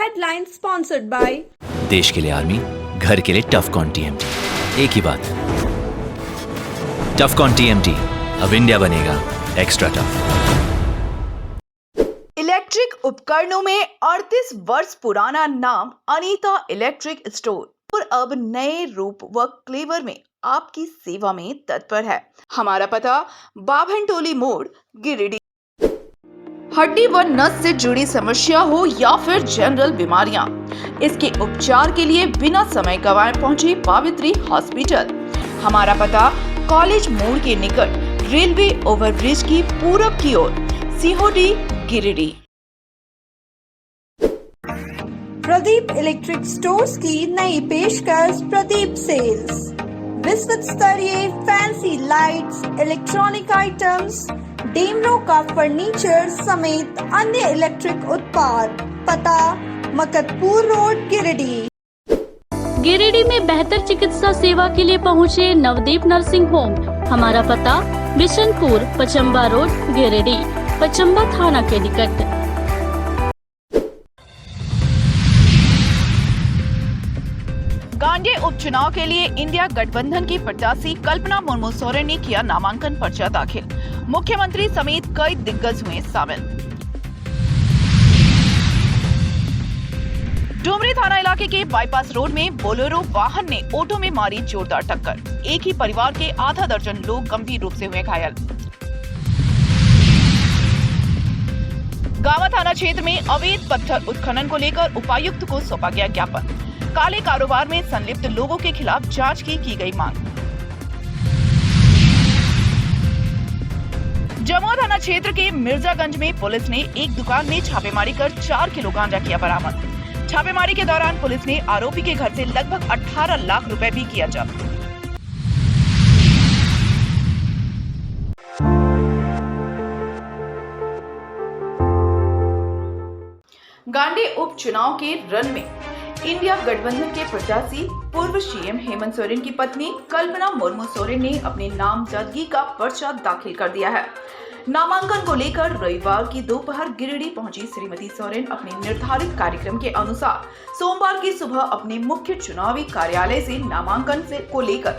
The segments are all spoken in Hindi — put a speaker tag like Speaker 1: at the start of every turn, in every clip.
Speaker 1: Headline sponsored by
Speaker 2: देश के लिए आर्मी, घर के लिए टफकॉन टीएमटी। एक ही बात, टफकॉन टीएमटी, अब इंडिया बनेगा एक्स्ट्रा टफ।
Speaker 3: इलेक्ट्रिक उपकरणों में 38 वर्ष पुराना नाम अनीता इलेक्ट्रिक स्टोर और अब नए रूप व क्लेवर में आपकी सेवा में तत्पर है। हमारा पता बाभनटोली मोड़, गिरिडीह। हड्डी व नस से जुड़ी समस्या हो या फिर जनरल बीमारियां, इसके उपचार के लिए बिना समय गंवाए पहुंचे पावित्री हॉस्पिटल। हमारा पता कॉलेज मोड़ के निकट रेलवे ओवरब्रिज की पूरब की ओर, सिहोडी, गिरिडीह।
Speaker 1: प्रदीप इलेक्ट्रिक स्टोर्स की नई पेशकश प्रदीप सेल्स। विश्व स्तरीय fancy lights, electronic items, Damro का फर्नीचर समेत अन्य इलेक्ट्रिक उत्पाद। पता मकतपुर रोड, गिरिडीह।
Speaker 4: गिरिडीह में बेहतर चिकित्सा सेवा के लिए पहुंचे नवदीप नर्सिंग होम। हमारा पता बिशनपुर, पचम्बा रोड, गिरिडीह, पचम्बा थाना के निकट।
Speaker 3: गांधी उपचुनाव के लिए इंडिया गठबंधन की प्रत्याशी कल्पना मुर्मू सोरेन ने किया नामांकन पर्चा दाखिल। मुख्यमंत्री समेत कई दिग्गज हुए शामिल। डुमरी थाना इलाके के बाईपास रोड में बोलेरो वाहन ने ऑटो में मारी जोरदार टक्कर। एक ही परिवार के आधा दर्जन लोग गंभीर रूप से हुए घायल। गावा थाना क्षेत्र में अवैध पत्थर उत्खनन को लेकर उपायुक्त को सौंपा गया ज्ञापन। काले कारोबार में संलिप्त लोगों के खिलाफ जांच की गई मांग। जमुआ थाना क्षेत्र के मिर्जागंज में पुलिस ने एक दुकान में छापेमारी कर 4 किलो गांजा किया बरामद। छापेमारी के दौरान पुलिस ने आरोपी के घर से लगभग 18 लाख रुपए भी किया जब्त। गांधी उपचुनाव के रण में इंडिया गठबंधन के प्रत्याशी पूर्व सीएम हेमंत सोरेन की पत्नी कल्पना मुर्मू सोरेन ने अपने नामजदगी का पर्चा दाखिल कर दिया है। नामांकन को लेकर रविवार की दोपहर गिरिडीह पहुंची श्रीमती सोरेन अपने निर्धारित कार्यक्रम के अनुसार सोमवार की सुबह अपने मुख्य चुनावी कार्यालय से नामांकन को लेकर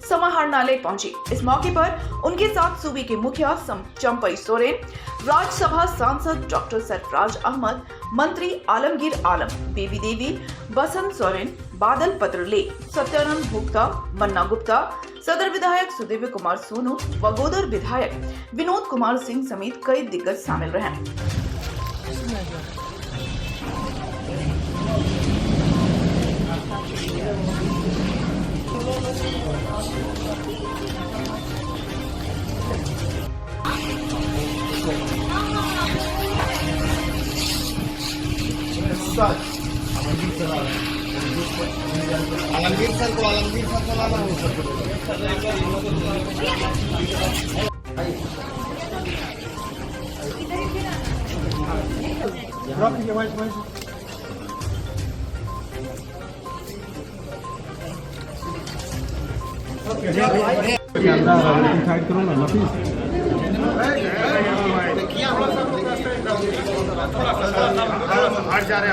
Speaker 3: समाहरणालय पहुंची। इस मौके पर उनके साथ सूबे के मुखिया चंपई सोरेन, राज्यसभा सांसद डॉक्टर सरफराज अहमद, मंत्री आलमगीर आलम, बेबी देवी, बसंत सोरेन, बादल पत्रले, सत्यानंद भुगता, मन्ना गुप्ता, सदर विधायक सुदेव कुमार सोनू, वगोदर विधायक विनोद कुमार सिंह समेत कई दिग्गज शामिल रहे।
Speaker 5: आलमगीर सर को लाना हो सर। करो ना हट जा रहे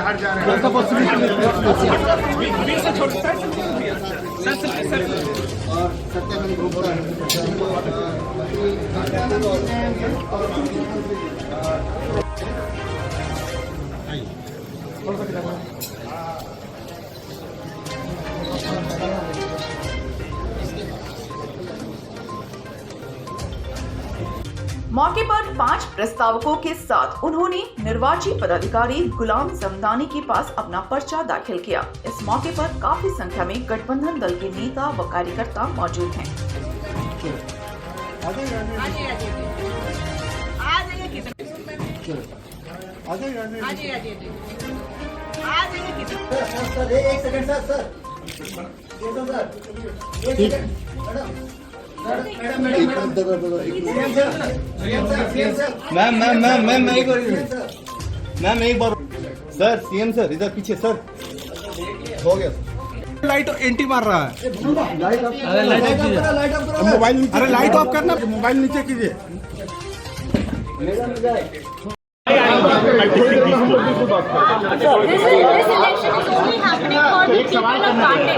Speaker 3: मौके पर 5 प्रस्तावकों के साथ उन्होंने निर्वाची पदाधिकारी गुलाम समदानी के पास अपना पर्चा दाखिल किया। इस मौके पर काफी संख्या में गठबंधन दल के नेता व कार्यकर्ता मौजूद हैं।
Speaker 5: मैम एक बार सर, सीएम सर इधर पीछे सर, हो गया।
Speaker 6: लाइट एंटी मार रहा है।
Speaker 5: अरे लाइट ऑफ करना, मोबाइल नीचे कीजिए।
Speaker 7: election is only happening for the people of Gandhi.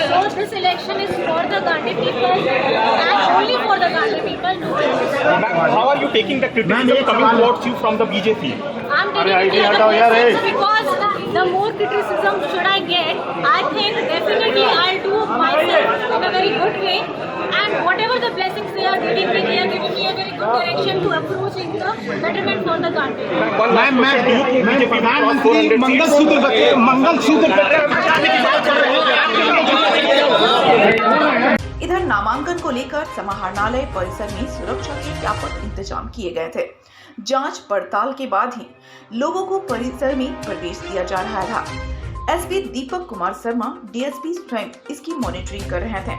Speaker 7: So this election is for the Gandhi people and only for the Gandhi people.
Speaker 8: How are you taking the criticism coming towards you from the BJP?
Speaker 7: I'm taking it as a criticism because the more criticism should I get, I think definitely I'll do myself in a very good way. And whatever the blessings they are giving me, they are giving me a very good direction to approaching the betterment for the Gandhi.
Speaker 3: इधर नामांकन को लेकर समाहरणालय परिसर में सुरक्षा के व्यापक इंतजाम किए गए थे। जांच पड़ताल के बाद ही लोगों को परिसर में प्रवेश दिया जा रहा था। एसपी दीपक कुमार शर्मा डीएसपी स्वयं इसकी मॉनिटरिंग कर रहे थे।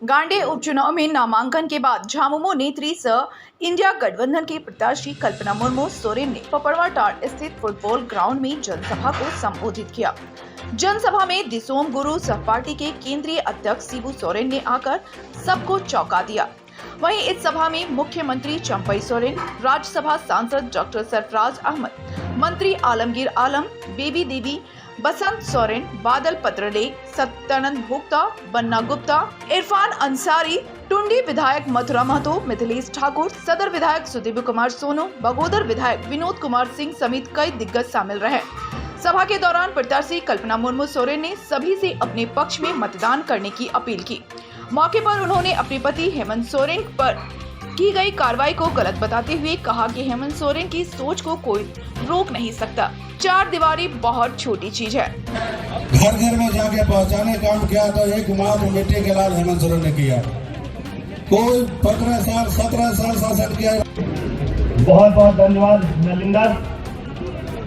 Speaker 3: गांडे उपचुनाव में नामांकन के बाद झामुमो नेत्री सह इंडिया गठबंधन के प्रत्याशी कल्पना मुर्मू सोरेन ने पपड़वाटार स्थित फुटबॉल ग्राउंड में जनसभा को संबोधित किया। जनसभा में दिसोम गुरु सहपाठी के केंद्रीय अध्यक्ष शिबू सोरेन ने आकर सबको चौंका दिया। वहीं इस सभा में मुख्यमंत्री चंपई सोरेन, राज्यसभा सांसद डॉक्टर सरफराज अहमद, मंत्री आलमगीर आलम, बेबी देवी, बसंत सोरेन, बादल पत्रले, सत्यानंद भोक्ता, बन्ना गुप्ता, इरफान अंसारी, टुंडी विधायक मथुरा महतो, मिथिलेश ठाकुर, सदर विधायक सुदीप कुमार सोनू, बगोदर विधायक विनोद कुमार सिंह समेत कई दिग्गज शामिल रहे। सभा के दौरान प्रत्याशी कल्पना मुर्मू सोरेन ने सभी से अपने पक्ष में मतदान करने की अपील की। मौके पर उन्होंने अपने पति हेमंत सोरेन पर की गई कार्रवाई को गलत बताते हुए कहा कि हेमंत सोरेन की सोच को कोई रोक नहीं सकता। 4 दीवारी बहुत छोटी चीज है।
Speaker 9: घर घर में जाके पहुंचाने काम किया तो एक मात्र मिट्टी के लाल हेमंत सोरेन ने किया। कोई 15 साल 17 साल शासन किया।
Speaker 10: बहुत बहुत धन्यवाद नलिंदर।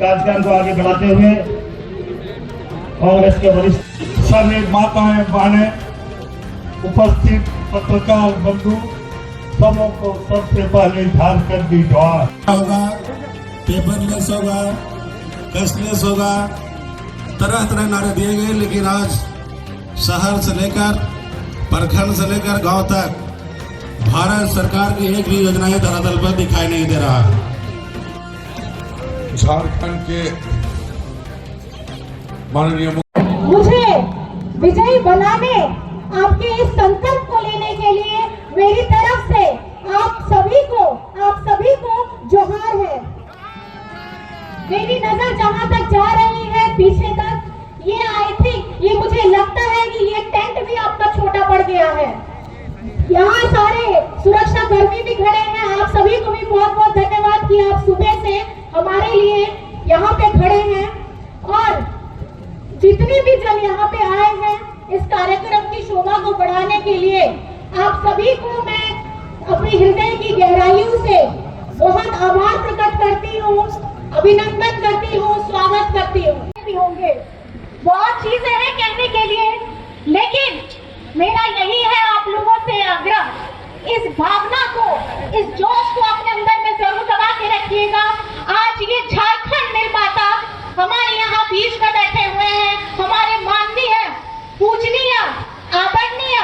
Speaker 10: कार्यक्रम को आगे बढ़ाते हुए कांग्रेस के वरिष्ठ सभी माताएं बहनें, उपस्थित पत्रकार बंधु सबों को सबसे पहले झारखंड की जोहार।
Speaker 9: होगा, पेपरलेस होगा, कैशलेस होगा, तरह तरह नारे दिए गए, लेकिन आज शहर से लेकर प्रखंड से लेकर गांव तक भारत सरकार की एक भी योजना धरातल पर दिखाई नहीं दे रहा।
Speaker 11: झारखंड के माननीय
Speaker 7: मुझे विजयी बनाने आपके इस संकल्प को लेने के लिए मेरी तरफ से आप सभी को जोहार है। मेरी नजर जहां तक जा रही है पीछे तक, ये आई थिंक ये मुझे लगता है कि ये टेंट भी आपका छोटा पड़ गया है। यहाँ सारे सुरक्षा कर्मी भी खड़े हैं। आप सभी को भी बहुत बहुत धन्यवाद कि आप सुबह से हमारे लिए यहाँ पे खड़े हैं। और जितने भी जन यहाँ पे आए हैं इस कार्यक्रम की शोभा को बढ़ाने के लिए, आप सभी को मैं अपनी हृदय की गहराइयों से बहुत आभार प्रकट करती हूँ, अभिनंदन करती हूँ, स्वागत करती हूँ। होंगे बहुत चीजें हैं कहने के लिए, लेकिन मेरा यही है आप लोगों से आग्रह, इस भावना को, इस जोश को अपने अंदर में जरूर दबा के रखिएगा। आज ये झारखंड निर्माता हमारे यहाँ बीच में बैठे हुए हैं, हमारे माननीय पूजनीय आदरणीय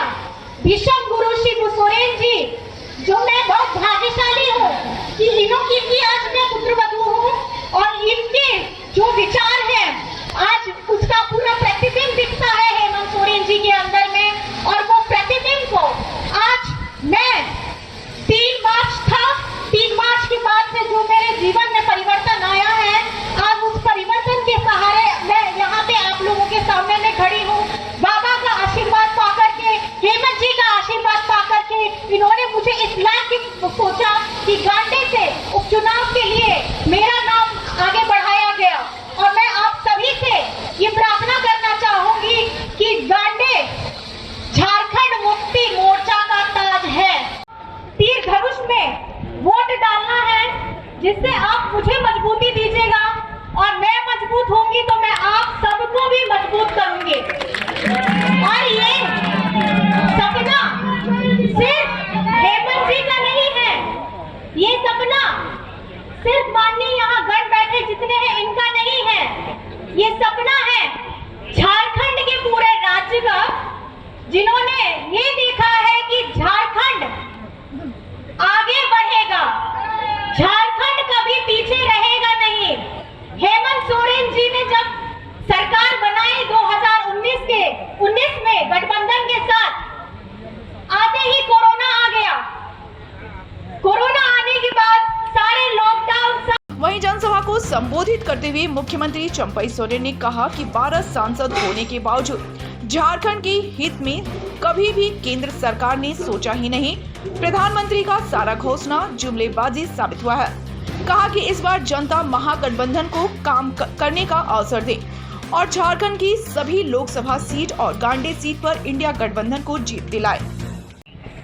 Speaker 7: भीषम गुरु शिबू सोरेन जी, जो मैं बहुत भाग्यशाली हूँ कि इनकी भी आज मैं पुत्रवधू हूँ और इनके जो विचार हैं आज उसका पूरा प्रतिबिंब दिखता है हेमंत सोरेन जी के अंदर में। और वो प्रतिबिंब को आज मैं 3 मार्च था, 3 मार्च के बाद से जो मेरे जीवन में परिवर्तन आया है, आज उस परिवर्तन के सहारे मैं यहाँ पे आप लोगों के सामने में खड़ी हूँ। बाबा का आशीर्वाद पाकर के, हेमंत जी का आशीर्वाद पाकर के इन्होंने मुझे इस लायक सोचा कि गांडे से उपचुनाव के लिए मेरा नाम आगे बढ़ाया गया। और मैं आप सभी से ये प्रार्थना करना चाहूंगी कि गांडे झारखंड मुक्ति मोर्चा का ताज है। तीर धनुष में वोट डालना है, जिससे आप मुझे मजबूती दीजिएगा और मैं मजबूत होंगी तो मैं आप सबको भी मजबूत करूंगी। और ये सपना सिर्फ हेमंत जी का नहीं है, ये सपना सिर्फ माननीय यहाँ गढ़ बैठे जितने हैं इनका नहीं है, ये सपना है झारखंड के पूरे राज्य का, जिन्होंने ये देखा है कि झारखंड
Speaker 3: संबोधित करते हुए मुख्यमंत्री चंपई सोरेन ने कहा कि 12 सांसद होने के बावजूद झारखंड के हित में कभी भी केंद्र सरकार ने सोचा ही नहीं। प्रधानमंत्री का सारा घोषणा जुमलेबाजी साबित हुआ है। कहा कि इस बार जनता महागठबंधन को काम करने का अवसर दे और झारखंड की सभी लोकसभा सीट और गांडे सीट पर इंडिया गठबंधन को जीत दिलाए।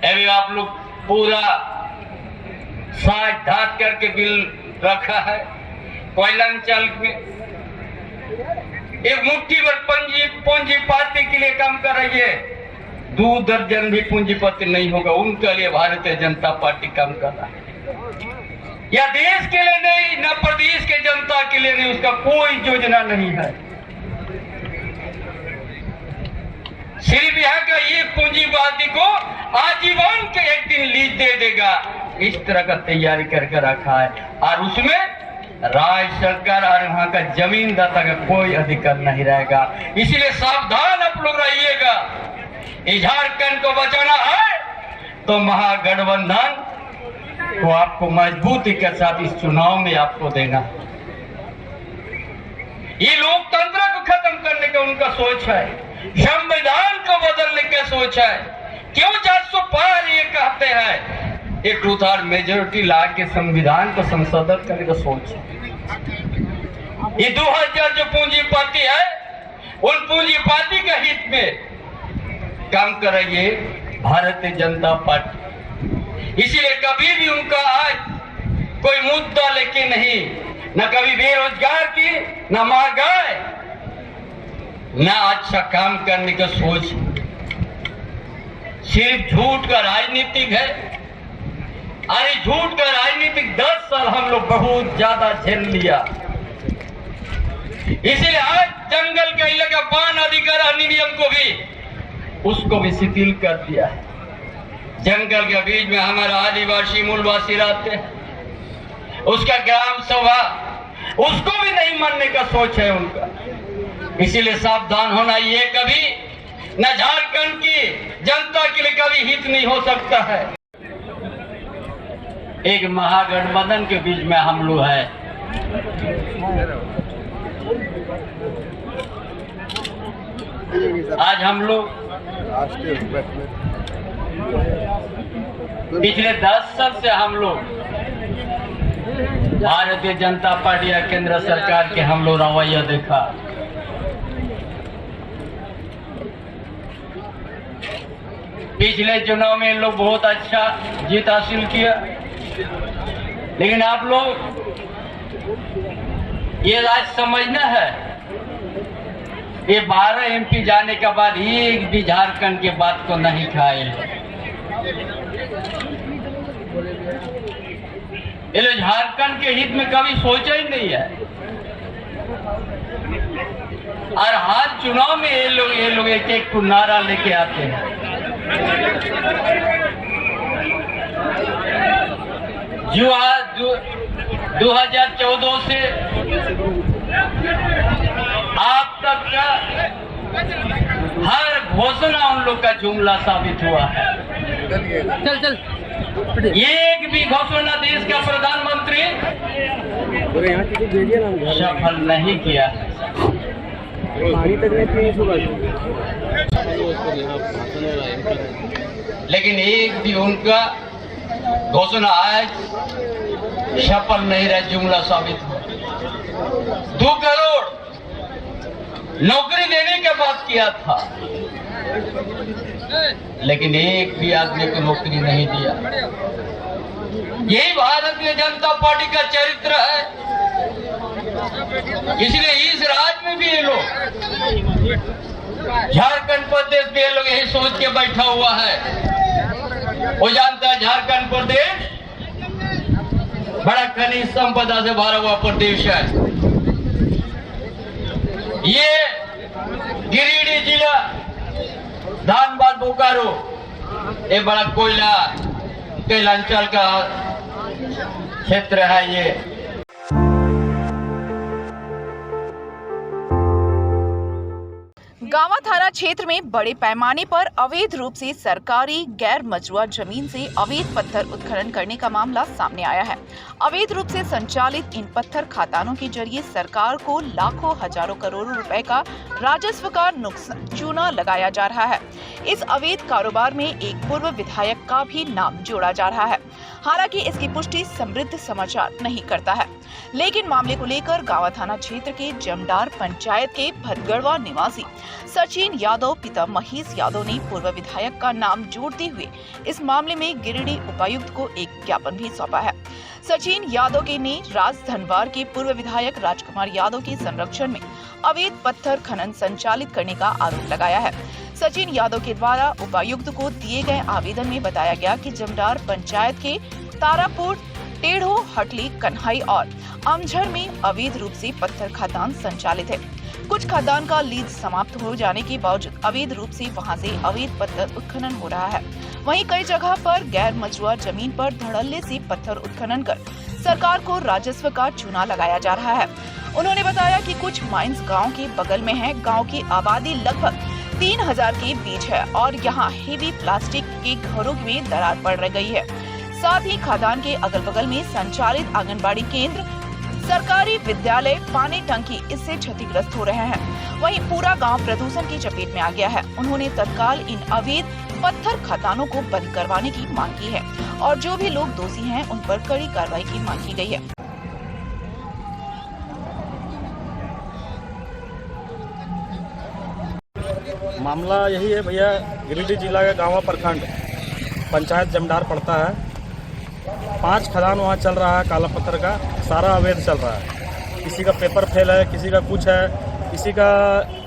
Speaker 11: अभी आप लोग पूरा साथ ढाक करके बिल रखा है। कोयलांचल में एक मुट्ठी भर पूंजीपति के लिए काम कर रही है। 2 दर्जन भी पूंजीपति नहीं होगा, उनके लिए भारतीय जनता पार्टी काम कर रहा है। या देश के लिए नहीं, न प्रदेश के जनता के लिए नहीं, उसका कोई योजना नहीं है। सिर्फ यहाँ का ये पूंजीवादी को आजीवन के एक दिन लीज दे देगा, इस तरह का तैयारी करके रखा है। और उसमें राज्य सरकार और वहां का जमीनदाता का कोई अधिकार नहीं रहेगा। इसीलिए सावधान आप लोग रहिएगा। झारखंड को बचाना है तो महागठबंधन को आपको मजबूती के साथ इस चुनाव में आपको देना। ये लोकतंत्र को खत्म करने का उनका सोच है, संविधान को बदलने का सोच है। क्यों 400 पार ये कहते हैं? एक 2/3 मेजोरिटी ला के संविधान को संशोधित करने का सोच है। ये 2000 जो पूंजीपति है, उन पूंजीपति के हित में काम कर रही है भारतीय जनता पार्टी। इसीलिए कभी भी उनका आज कोई मुद्दा लेके नहीं, न कभी बेरोजगार की, न महंगाई, न अच्छा काम करने का सोच। सिर्फ झूठ का राजनीतिक है। अरे झूठ का राजनीतिक 10 साल हम लोग बहुत ज्यादा झेल लिया। इसीलिए आज जंगल के इलाका वन अधिकार अधिनियम को भी उसको भी शिथिल कर दिया है। जंगल के बीच में हमारा आदिवासी मूलवासी रहते हैं, उसका ग्राम सभा उसको भी नहीं मानने का सोच है उनका। इसीलिए सावधान होना, ये कभी न झारखंड की जनता के लिए कभी हित नहीं हो सकता है। एक महागठबंधन के बीच में हम लोग है। आज हम लोग पिछले 10 साल से हम लोग भारतीय जनता पार्टी या केंद्र सरकार के हम लोग रवैया देखा। पिछले चुनाव में लोग बहुत अच्छा जीत हासिल किया, लेकिन आप लोग ये आज समझना है, ये 12 एमपी जाने के बाद एक भी झारखंड के बात को नहीं खाए। ये लोग झारखंड के हित में कभी सोचा ही नहीं है। और हर चुनाव में ये लोग एक एक नारा लेके आते हैं। जो आज 2014 से आप तक का हर घोषणा उन लोग का जुमला साबित हुआ है। एक भी घोषणा देश का प्रधानमंत्री सफल नहीं किया। लेकिन एक भी उनका घोषणा आज सफल नहीं रहा, जुमला साबित हुआ। 2 करोड़ नौकरी देने की बात किया था, लेकिन एक भी आदमी को नौकरी नहीं दिया। यही भारतीय जनता पार्टी का चरित्र है। इसलिए इस राज्य में भी ये लोग, झारखंड प्रदेश में ये लोग यही सोच के बैठा हुआ है। वो जानता है झारखंड प्रदेश बड़ा खनिज संपदा से भरा हुआ प्रदेश है। ये गिरिडीह जिला, धनबाद, बोकारो, ये बड़ा कोयलांचल का क्षेत्र है। ये
Speaker 3: गांवा थाना क्षेत्र में बड़े पैमाने पर अवैध रूप से सरकारी गैर मजरूआ जमीन से अवैध पत्थर उत्खनन करने का मामला सामने आया है। अवैध रूप से संचालित इन पत्थर खदानों के जरिए सरकार को लाखों हजारों करोड़ों रुपए का राजस्व का चूना लगाया जा रहा है। इस अवैध कारोबार में एक पूर्व विधायक का भी नाम जोड़ा जा रहा है। हालांकि इसकी पुष्टि समृद्ध समाचार नहीं करता है, लेकिन मामले को लेकर गांवा थाना क्षेत्र के जमडार पंचायत के भदगढ़वा निवासी सचिन यादव पिता महेश यादव ने पूर्व विधायक का नाम जोड़ते हुए इस मामले में गिरिडीह उपायुक्त को एक ज्ञापन भी सौंपा है। सचिन यादव के ने राजधनवार के पूर्व विधायक राजकुमार यादव के संरक्षण में अवैध पत्थर खनन संचालित करने का आरोप लगाया है। सचिन यादव के द्वारा उपायुक्त को दिए गए आवेदन में बताया गया कि जमडार पंचायत के तारापुर, टेढ़ो, हटली, कन्हाई और अमझर में अवैध रूप से पत्थर खदान संचालित है। कुछ खदान का लीज समाप्त हो जाने के बावजूद अवैध रूप से वहां से अवैध पत्थर उत्खनन हो रहा है। वहीं कई जगह पर गैर मजरूआ जमीन पर धड़ल्ले से पत्थर उत्खनन कर सरकार को राजस्व का चूना लगाया जा रहा है। उन्होंने बताया कि कुछ माइंस गांव के बगल में है। गांव की आबादी लगभग 3000 के बीच है और यहाँ हेवी प्लास्टिक के घरों में दरार पड़ गई है। साथ ही खदान के अगल बगल में संचालित आंगनबाड़ी केंद्र, सरकारी विद्यालय, पानी टंकी इससे क्षतिग्रस्त हो रहे हैं। वहीं पूरा गांव प्रदूषण की चपेट में आ गया है। उन्होंने तत्काल इन अवैध पत्थर खदानों को बंद करवाने की मांग की है और जो भी लोग दोषी हैं उन पर कड़ी कार्रवाई की मांग की गई है।
Speaker 6: मामला यही है भैया, गिरिडीह जिला का गांवा प्रखंड पंचायत जमडार पड़ता है। 5 खदान वहाँ चल रहा है, काला पत्थर का सारा अवैध चल रहा है। किसी का पेपर फेल है, किसी का कुछ है, किसी का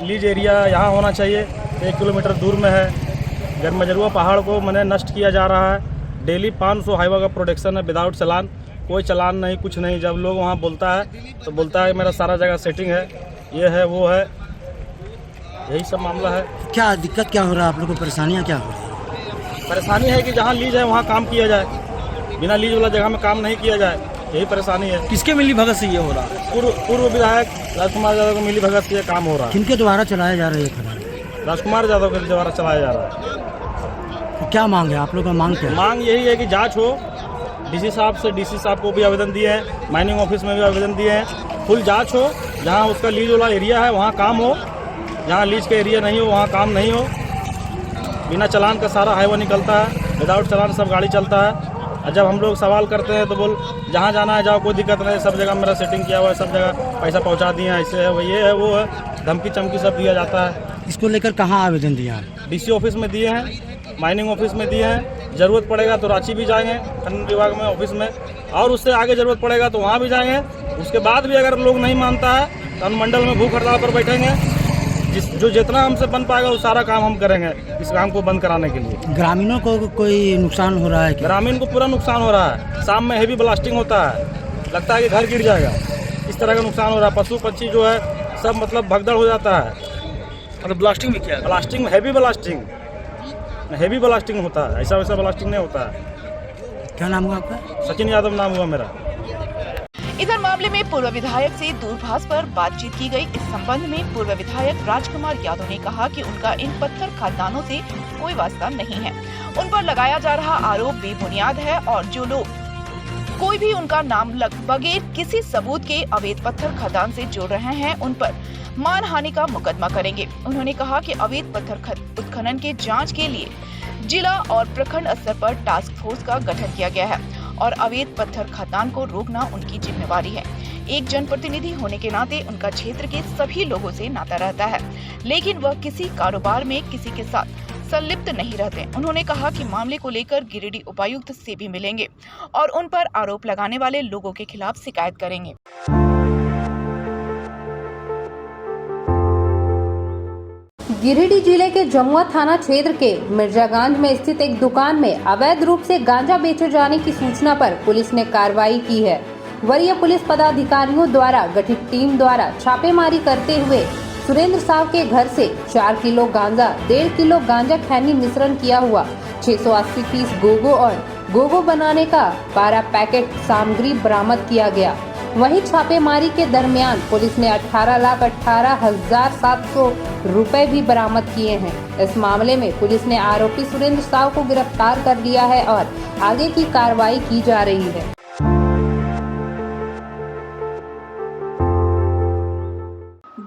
Speaker 6: लीज एरिया यहाँ होना चाहिए 1 किलोमीटर दूर में है। गैर मजरूआ पहाड़ को मैंने नष्ट किया जा रहा है। डेली 500 हाईवा का प्रोडक्शन है विदाउट चालान, कोई चालान नहीं, कुछ नहीं। जब लोग वहाँ बोलता है तो बोलता है मेरा सारा जगह सेटिंग है, ये है वो है, यही सब मामला है।
Speaker 12: क्या दिक्कत क्या हो रहा है आप लोगों को, परेशानियाँ क्या हो रही है?
Speaker 6: परेशानी है कि जहाँ लीज है वहाँ काम किया जाए, बिना लीज वाला जगह में काम नहीं किया जाए, यही परेशानी है।
Speaker 12: किसके मिली भगत से ये हो रहा है?
Speaker 6: पूर्व विधायक राजकुमार यादव को मिली भगत से ये काम हो रहा है।
Speaker 12: किनके द्वारा चलाया जा रहा है?
Speaker 6: राजकुमार यादव के द्वारा चलाया जा रहा है।
Speaker 12: तो क्या मांग है आप लोगों का? मांग क्या?
Speaker 6: मांग यही है कि जांच हो। डीसी साहब को भी आवेदन दिए हैं, माइनिंग ऑफिस में भी आवेदन दिए हैं। फुल जांच हो, जहाँ उसका लीज वाला एरिया है वहाँ काम हो, जहाँ लीज का एरिया नहीं हो वहाँ काम नहीं हो। बिना चालान का सारा हाईवा निकलता है, विदाउट चालान सब गाड़ी चलता है। और जब हम लोग सवाल करते हैं तो बोल जहाँ जाना है जाओ, कोई दिक्कत नहीं, सब जगह मेरा सेटिंग किया हुआ है, सब जगह पैसा पहुँचा दिए हैं, ऐसे है वो, ये है वो है, धमकी चमकी सब दिया जाता है।
Speaker 12: इसको लेकर कहाँ आवेदन दिया है?
Speaker 6: डीसी ऑफिस में दिए हैं, माइनिंग ऑफिस में दिए हैं। ज़रूरत पड़ेगा तो रांची भी जाएंगे खनन विभाग में ऑफिस में, और उससे आगे ज़रूरत पड़ेगा तो वहाँ भी जाएंगे। उसके बाद भी अगर लोग नहीं मानता है तो अनुमंडल में भूख हड़ताल पर बैठेंगे। जो जितना हमसे बन पाएगा वो सारा काम हम करेंगे इस काम को बंद कराने के लिए।
Speaker 12: ग्रामीणों को कोई नुकसान हो रहा है?
Speaker 6: ग्रामीण को पूरा नुकसान हो रहा है। शाम में हेवी ब्लास्टिंग होता है, लगता है कि घर गिर जाएगा, इस तरह का नुकसान हो रहा है। पशु पक्षी जो है सब मतलब भगदड़ हो जाता है।
Speaker 12: और ब्लास्टिंग में क्या?
Speaker 6: ब्लास्टिंग में हेवी ब्लास्टिंग होता है, ऐसा वैसा ब्लास्टिंग नहीं होता है।
Speaker 12: क्या नाम हुआ आपका?
Speaker 6: सचिन यादव नाम हुआ मेरा।
Speaker 3: इधर मामले में पूर्व विधायक से दूरभाष पर बातचीत की गई। इस संबंध में पूर्व विधायक राजकुमार यादव ने कहा कि उनका इन पत्थर खदानों से कोई वास्ता नहीं है। उन पर लगाया जा रहा आरोप बेबुनियाद है और जो लोग कोई भी उनका नाम बगैर किसी सबूत के अवैध पत्थर खदान से जोड़ रहे हैं उन पर मानहानि का मुकदमा करेंगे। उन्होंने कहा कि अवैध पत्थर उत्खनन के जांच के लिए जिला और प्रखंड स्तर पर टास्क फोर्स का गठन किया गया है और अवैध पत्थर खदान को रोकना उनकी जिम्मेवारी है। एक जनप्रतिनिधि होने के नाते उनका क्षेत्र के सभी लोगों से नाता रहता है, लेकिन वह किसी कारोबार में किसी के साथ संलिप्त नहीं रहते। उन्होंने कहा कि मामले को लेकर गिरिडीह उपायुक्त से भी मिलेंगे और उन पर आरोप लगाने वाले लोगों के खिलाफ शिकायत करेंगे।
Speaker 13: गिरिडीह जिले के जमुआ थाना क्षेत्र के मिर्जागंज में स्थित एक दुकान में अवैध रूप से गांजा बेचे जाने की सूचना पर पुलिस ने कार्रवाई की है। वरीय पुलिस पदाधिकारियों द्वारा गठित टीम द्वारा छापेमारी करते हुए सुरेंद्र साव के घर से 4 किलो गांजा, 1.5 किलो गांजा खैनी मिश्रण किया हुआ, 680 पीस गोगो और गोगो बनाने का 12 पैकेट सामग्री बरामद किया गया। वहीं छापेमारी के दरमियान पुलिस ने 18,18,700 रुपए भी बरामद किए हैं। इस मामले में पुलिस ने आरोपी सुरेंद्र साव को गिरफ्तार कर लिया है और आगे की कार्रवाई की जा रही है।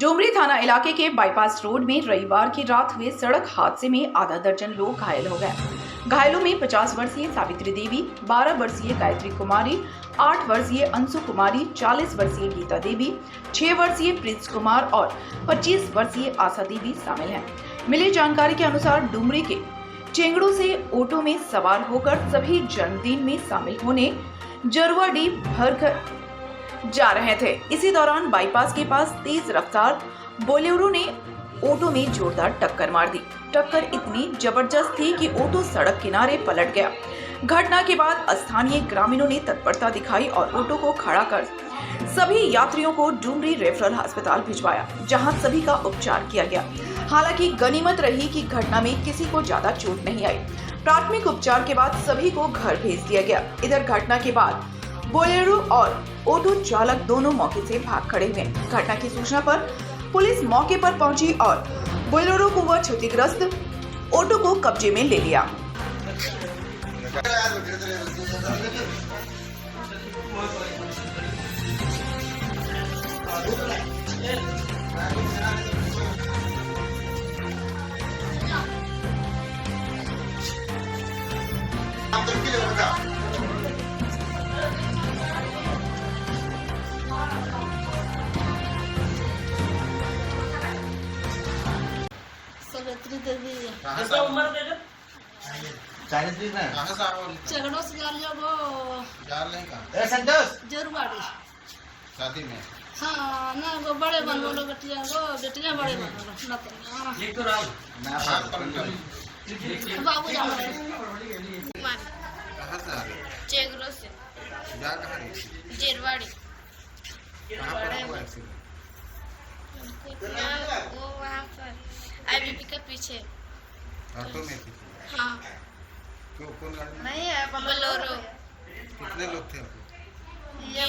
Speaker 3: डुमरी थाना इलाके के बाईपास रोड में रविवार की रात हुए सड़क हादसे में आधा दर्जन लोग घायल हो गए। घायलों में 50 वर्षीय सावित्री देवी, 12 वर्षीय गायत्री कुमारी, 8 वर्षीय अंशु कुमारी, 40 वर्षीय गीता देवी, 6 वर्षीय प्रिंस कुमार और 25 वर्षीय आशा देवी शामिल हैं। मिली जानकारी के अनुसार डुमरी के चेंगड़ू से ऑटो में सवार होकर सभी जन्मदिन में शामिल होने जरुआडीह भरकर जा रहे थे। इसी दौरान बाईपास के पास तेज रफ्तार बोलेरो ने ऑटो में जोरदार टक्कर मार दी। टक्कर इतनी जबरदस्त थी कि ऑटो सड़क किनारे पलट गया। घटना के बाद स्थानीय ग्रामीणों ने तत्परता दिखाई और ऑटो को खड़ा कर सभी यात्रियों को डुमरी रेफरल अस्पताल भिजवाया, जहां सभी का उपचार किया गया। हालांकि गनीमत रही कि घटना में किसी को ज्यादा चोट नहीं आई। प्राथमिक उपचार के बाद सभी को घर भेज दिया गया। इधर घटना के बाद बोलेरो और ऑटो चालक दोनों मौके से भाग खड़े हुए। घटना की सूचना पर पुलिस मौके पर पहुंची और बोलेरो को व क्षतिग्रस्त ऑटो को कब्जे में ले लिया।
Speaker 14: सावित्री देवी चगड़ों से जा लिया वो जरुआडी
Speaker 9: शादी में।
Speaker 14: हाँ ना वो बड़े बन बोलो बेटियां बड़े बन बाबू जा चेगड़ों से जरुआडी वो वहाँ पर IBP के पीछे
Speaker 9: ऑटो में थी?
Speaker 14: हाँ।
Speaker 9: कौन गाड़ी में?
Speaker 14: नहीं है बोलेरो।
Speaker 9: कितने लोग थे?
Speaker 14: ये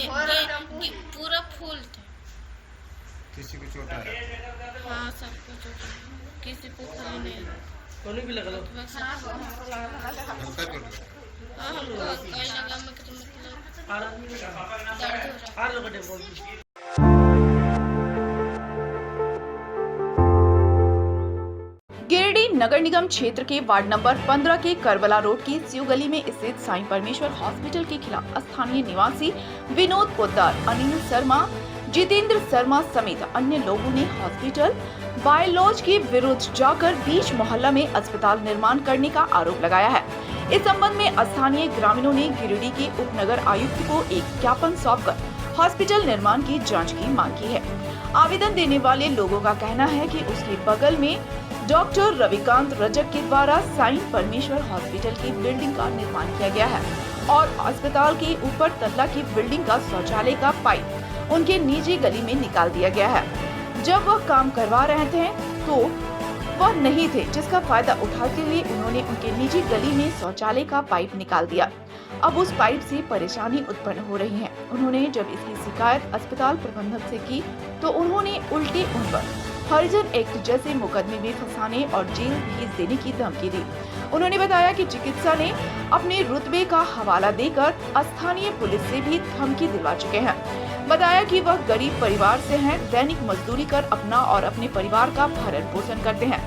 Speaker 14: पूरा फुल थे।
Speaker 9: किसी को चोट आया?
Speaker 14: हाँ सबको चोट आया, किसी को खाली नहीं।
Speaker 6: कोने भी लगा लो?
Speaker 14: खराब हो
Speaker 9: हल्का चोट लगा?
Speaker 14: हाँ हमको कई लगा में मतलब दर्द हो रहा है।
Speaker 3: गिरिडीह नगर निगम क्षेत्र के वार्ड नंबर 15 के करबला रोड की स्यू गली में स्थित साईं परमेश्वर हॉस्पिटल के खिलाफ स्थानीय निवासी विनोद पोद्दार, अनिल शर्मा, जितेंद्र शर्मा समेत अन्य लोगों ने हॉस्पिटल बायलॉज के विरुद्ध जाकर बीच मोहल्ला में अस्पताल निर्माण करने का आरोप लगाया है। इस संबंध में स्थानीय ग्रामीणों ने गिरिडीह के उपनगर आयुक्त को एक ज्ञापन सौंपकर हॉस्पिटल निर्माण की जाँच की मांग की है। आवेदन देने वाले लोगों का कहना है कि उसके बगल में डॉक्टर रविकांत रजक के द्वारा साईं परमेश्वर हॉस्पिटल की बिल्डिंग का निर्माण किया गया है और अस्पताल के ऊपर तल्ला की बिल्डिंग का शौचालय का पाइप उनके निजी गली में निकाल दिया गया है। जब वह काम करवा रहे थे तो वह नहीं थे, जिसका फायदा उठाते हुए उन्होंने उनके निजी गली में शौचालय का पाइप निकाल दिया। अब उस पाइप से परेशानी उत्पन्न हो रही है। उन्होंने जब इसकी शिकायत अस्पताल प्रबंधक से की तो उन्होंने उल्टे उन पर हरिजन एक्ट जैसे मुकदमे में फंसाने और जेल भेज देने की धमकी दी। उन्होंने बताया कि चिकित्सा ने अपने रुतबे का हवाला देकर स्थानीय पुलिस से भी धमकी दिलवा चुके हैं। बताया कि वह गरीब परिवार से हैं, दैनिक मजदूरी कर अपना और अपने परिवार का भरण पोषण करते हैं।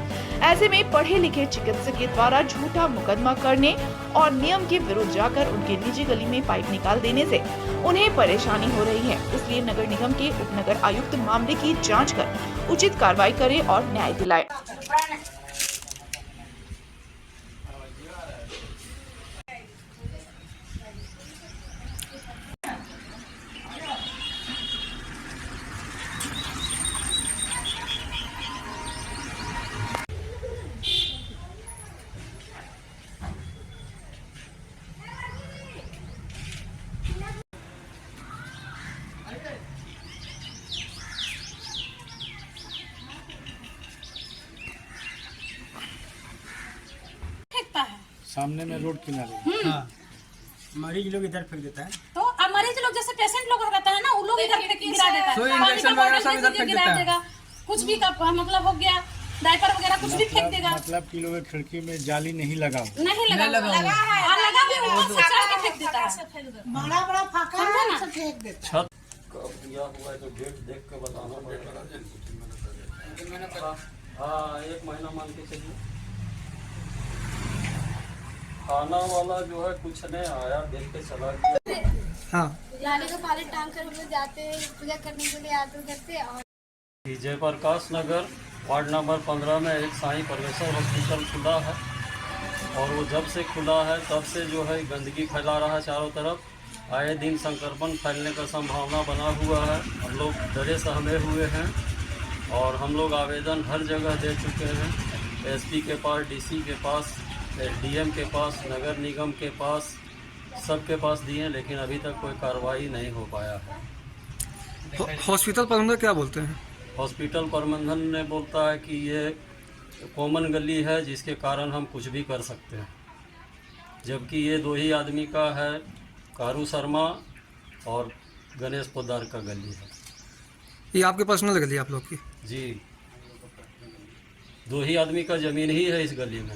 Speaker 3: ऐसे में पढ़े लिखे चिकित्सक के द्वारा झूठा मुकदमा करने और नियम के विरुद्ध जाकर उनके निजी गली में पाइप निकाल देने से उन्हें परेशानी हो रही है। इसलिए नगर निगम के उपनगर आयुक्त मामले की जांच कर उचित कार्रवाई करे और न्याय दिलाए।
Speaker 12: सामने में रोड किनारे।
Speaker 15: हाँ। मरीज लोग इधर फेंक देता है।
Speaker 14: तो अब मरीज लोग जैसे पेशेंट लोग रहता है ना, वो लोग इधर गिरा देता है, गिरा देगा, कुछ भी मतलब हो गया, डायपर वगैरह कुछ भी फेंक देगा।
Speaker 10: मतलब कि लोग खिड़की में जाली नहीं लगा
Speaker 14: नहीं लगा है, और लगा भी ऊपर से चढ़ के फेंक देता है,
Speaker 7: बड़ा बड़ा फाका है, सब फेंक देता है।
Speaker 6: छत कब दिया हुआ है तो डेट देख के बताना पड़ेगा। हाँ, 1 महीना मान के चलिए। खाना वाला जो है कुछ नहीं आया, देख के चला गया।
Speaker 14: हाँ, लाने का पानी टांग कर हम लोग जाते हैं, पूजा करने के लिए आते करते। और
Speaker 6: जयप्रकाश नगर वार्ड नंबर 15 में एक साईं परमेश्वर हॉस्पिटल खुला है, और वो जब से खुला है तब से जो है गंदगी फैला रहा है चारों तरफ। आए दिन संक्रमण फैलने का संभावना बना हुआ है। हम लोग डरे सहमे हुए हैं और हम लोग आवेदन हर जगह दे चुके हैं, एसपी के पास, डीसी के पास, डीएम के पास, नगर निगम के पास, सबके पास दिए, लेकिन अभी तक कोई कार्रवाई नहीं हो पाया है।
Speaker 15: हॉस्पिटल प्रबंधन क्या बोलते हैं?
Speaker 6: हॉस्पिटल प्रबंधन ने बोलता है कि ये कॉमन गली है जिसके कारण हम कुछ भी कर सकते हैं, जबकि ये 2 ही आदमी का है, कारू शर्मा और गणेश पोद्दार का गली है।
Speaker 15: ये आपके पर्सनल गली है आप लोग की?
Speaker 6: जी, 2 ही आदमी का जमीन ही है इस गली में।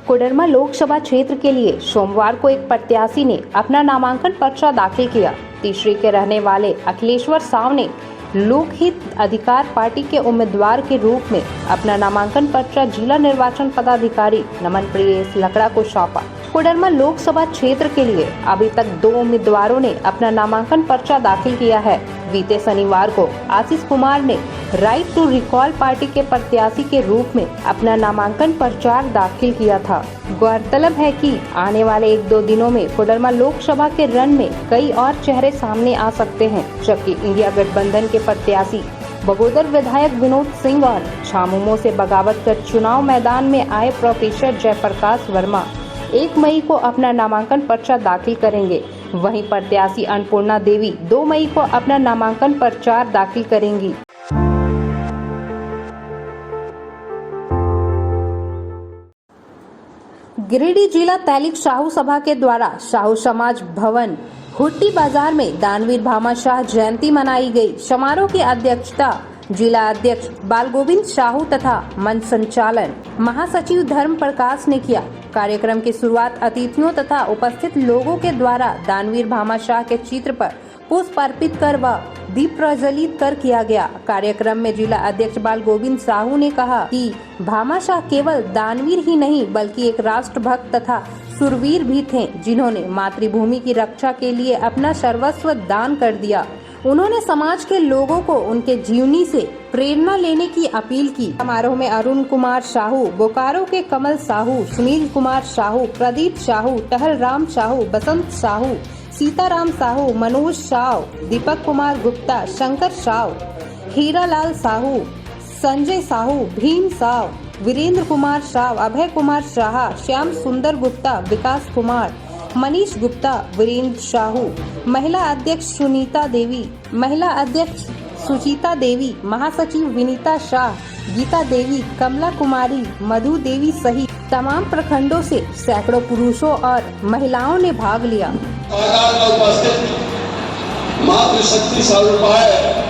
Speaker 13: कोडरमा लोकसभा क्षेत्र के लिए सोमवार को एक प्रत्याशी ने अपना नामांकन पर्चा दाखिल किया। तीसरी के रहने वाले अखिलेश्वर साव ने लोकहित अधिकार पार्टी के उम्मीदवार के रूप में अपना नामांकन पर्चा जिला निर्वाचन पदाधिकारी नमन प्रियेश लकड़ा को सौंपा। कोडरमा लोकसभा क्षेत्र के लिए अभी तक 2 उम्मीदवारों ने अपना नामांकन पर्चा दाखिल किया है। बीते शनिवार को आशीष कुमार ने राइट टू रिकॉल पार्टी के प्रत्याशी के रूप में अपना नामांकन पर्चा दाखिल किया था। गौरतलब है कि आने वाले 1-2 दिनों में कोडरमा लोकसभा के रण में कई और चेहरे सामने आ सकते हैं, जबकि इंडिया गठबंधन के प्रत्याशी बगोदर विधायक विनोद सिंह और छामुमो से बगावत कर चुनाव मैदान में आए प्रोफेसर जयप्रकाश वर्मा 1 मई को अपना नामांकन पर्चा दाखिल करेंगे। वहीं प्रत्याशी अन्नपूर्णा देवी 2 मई को अपना नामांकन पर्चा दाखिल करेंगी। गिरिडीह जिला तैलिक साहू सभा के द्वारा साहू समाज भवन हुट्टी बाजार में दानवीर भामाशाह जयंती मनाई गई। समारोह की अध्यक्षता जिला अध्यक्ष बालगोविंद साहू तथा मंच संचालन महासचिव धर्म प्रकाश ने किया। कार्यक्रम की शुरुआत अतिथियों तथा उपस्थित लोगों के द्वारा दानवीर भामाशाह के चित्र पर पुष्प अर्पित कर व दीप प्रज्वलित कर किया गया। कार्यक्रम में जिला अध्यक्ष बालगोविंद साहू ने कहा कि भामाशाह केवल दानवीर ही नहीं बल्कि एक राष्ट्रभक्त तथा सुरवीर भी थे, जिन्होंने मातृभूमि की रक्षा के लिए अपना सर्वस्व दान कर दिया। उन्होंने समाज के लोगों को उनके जीवनी से प्रेरणा लेने की अपील की। समारोह में अरुण कुमार साहू, बोकारो के कमल साहू, सुनील कुमार साहू, प्रदीप साहू, टहल राम साहू, बसंत साहू, सीताराम साहू, मनोज साव, दीपक कुमार गुप्ता, शंकर साव, हीरालाल साहू, संजय साहू, भीम साव, वीरेंद्र कुमार साव, अभय कुमार शाह, श्याम सुंदर गुप्ता, विकास कुमार, मनीष गुप्ता, वीरेंद्र साहू, महिला अध्यक्ष सुनीता देवी, महिला अध्यक्ष सुचिता देवी, महासचिव विनीता शाह, गीता देवी, कमला कुमारी, मधु देवी सहित तमाम प्रखंडों से सैकड़ों पुरुषों और महिलाओं ने भाग लिया।
Speaker 9: मातृशक्ति स्वरूप है।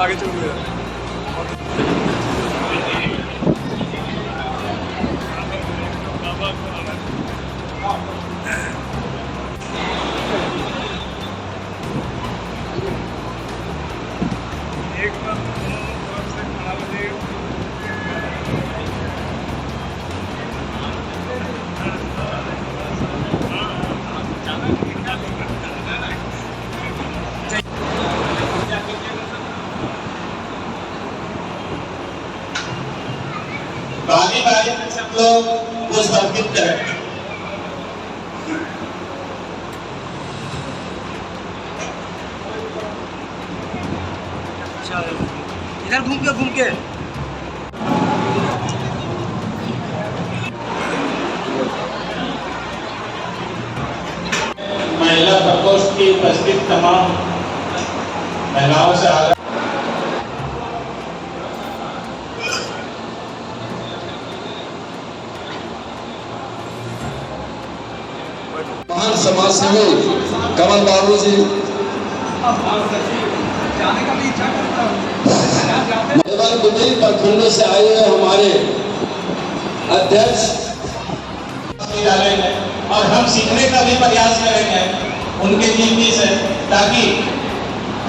Speaker 15: आगे चल रहा है।
Speaker 9: बारी बारी में सब लोग पुष्प अर्पित करें।
Speaker 12: इधर घूम के
Speaker 9: की उपस्थित तमाम महिलाओं से आग्रह
Speaker 16: महान समाज सेवी कमल बाबू जी, विभिन्न प्रखंडों से आए हुए हमारे अध्यक्ष
Speaker 9: डालेंगे और हम सीखने का भी प्रयास करेंगे उनके जीवनी से, ताकि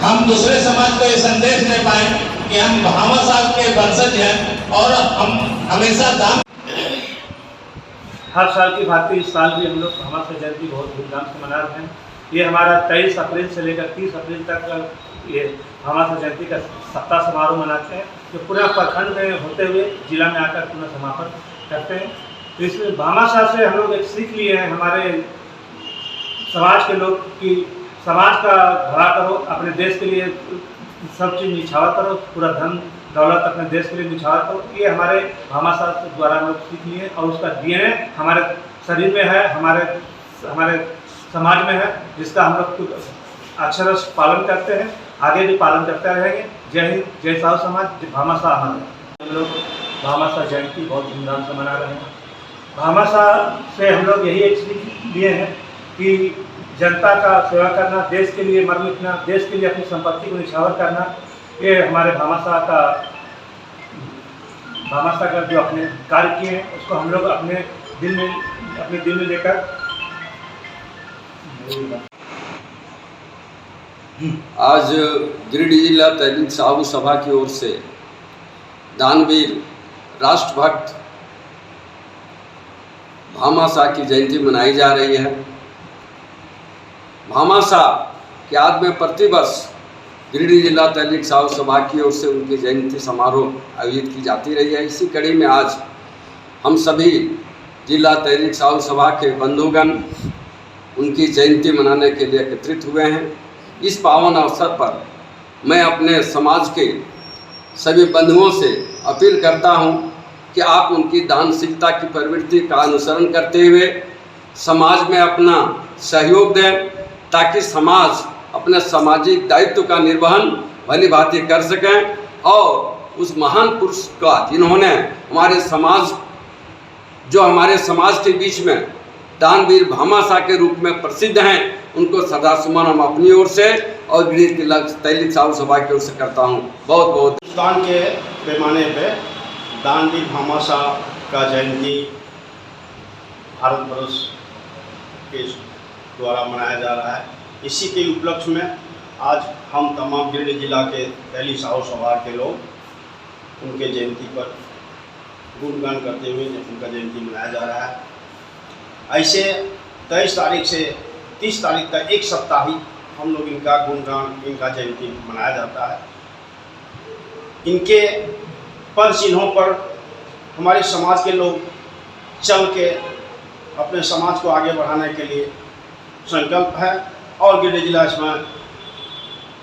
Speaker 9: हम दूसरे समाज को ये संदेश दे पाए कि हम भामा साहब के वंशज हैं और हम हमेशा दान।
Speaker 6: हर साल की भांति इस साल भी हम लोग भामा साहब जयंती बहुत धूमधाम से मना रहे हैं। ये हमारा 23 अप्रैल से लेकर 30 अप्रैल तक ये भामा साहब जयंती का सप्ताह समारोह मनाते हैं, जो पूरा प्रखंड में होते हुए जिला में आकर पुनः समापन करते हैं। तो इसमें भामा साहब से हम लोग एक सीख लिए हैं, हमारे समाज के लोग कि समाज का भला करो, अपने देश के लिए सब चीज़ निछावर करो, पूरा धन दौलत अपने देश के लिए निछावर करो। ये हमारे भामा साहब द्वारा हम लोग सीख लिए और उसका DNA हमारे शरीर में है, हमारे समाज में है, जिसका हम लोग अक्षरश पालन करते हैं, आगे भी पालन करते रहेंगे। जय हिंद, जय साहू समाज, भामा साहब हमारे। हम लोग भामा साहब जयंती बहुत धूमधाम से मना रहे हैं। भामा साहब से हम लोग यही एक सीख लिए हैं कि जनता का सेवा करना, देश के लिए मर मिटना, देश के लिए अपनी संपत्ति को निछावर करना, ये हमारे भामा साहब का जो अपने कार्य किए हैं उसको हम लोग अपने दिल में लेकर
Speaker 16: आज गिरिडीह जिला तहरीक साहू सभा की ओर से दानवीर राष्ट्रभक्त भामा साहब की जयंती मनाई जा रही है। भामा साहब के याद में प्रतिवर्ष गिरिडीह जिला तहरीक साहू सभा की ओर से उनकी जयंती समारोह आयोजित की जाती रही है। इसी कड़ी में आज हम सभी जिला तहरीक साहू सभा के बंधुगण उनकी जयंती मनाने के लिए एकत्रित हुए हैं। इस पावन अवसर पर मैं अपने समाज के सभी बंधुओं से अपील करता हूं कि आप उनकी दानशीलता की प्रवृत्ति का अनुसरण करते हुए समाज में अपना सहयोग दें, ताकि समाज अपने सामाजिक दायित्व का निर्वहन भली भांति कर सकें और उस महान पुरुष का जिन्होंने हमारे समाज के बीच में दानवीर भामा साहब के रूप में प्रसिद्ध हैं, उनको श्रद्धासुमन हम अपनी ओर से और गिरिडीह जिला तहरीक साहू सभा की ओर से करता हूं। बहुत बहुत
Speaker 9: हिंदुस्तान के पैमाने पे दानवीर भामा साहब का जयंती भारत वर्ष के द्वारा मनाया जा रहा है। इसी के उपलक्ष्य में आज हम तमाम गिरिडीह जिला के तहरीक साहू सभा के लोग उनके जयंती पर गुणगान करते हुए उनका जयंती मनाया जा रहा है। ऐसे 23 तारीख से 30 तारीख तक एक सप्ताह ही हम लोग इनका गुणगान, इनका जयंती मनाया जाता है। इनके पद चिन्हों पर हमारे समाज के लोग चल के अपने समाज को आगे बढ़ाने के लिए संकल्प है और गिरिडीह जिला इसमें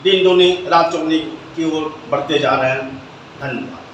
Speaker 9: दिन दूनी रात चौगुनी की ओर बढ़ते जा रहे हैं। धन्यवाद।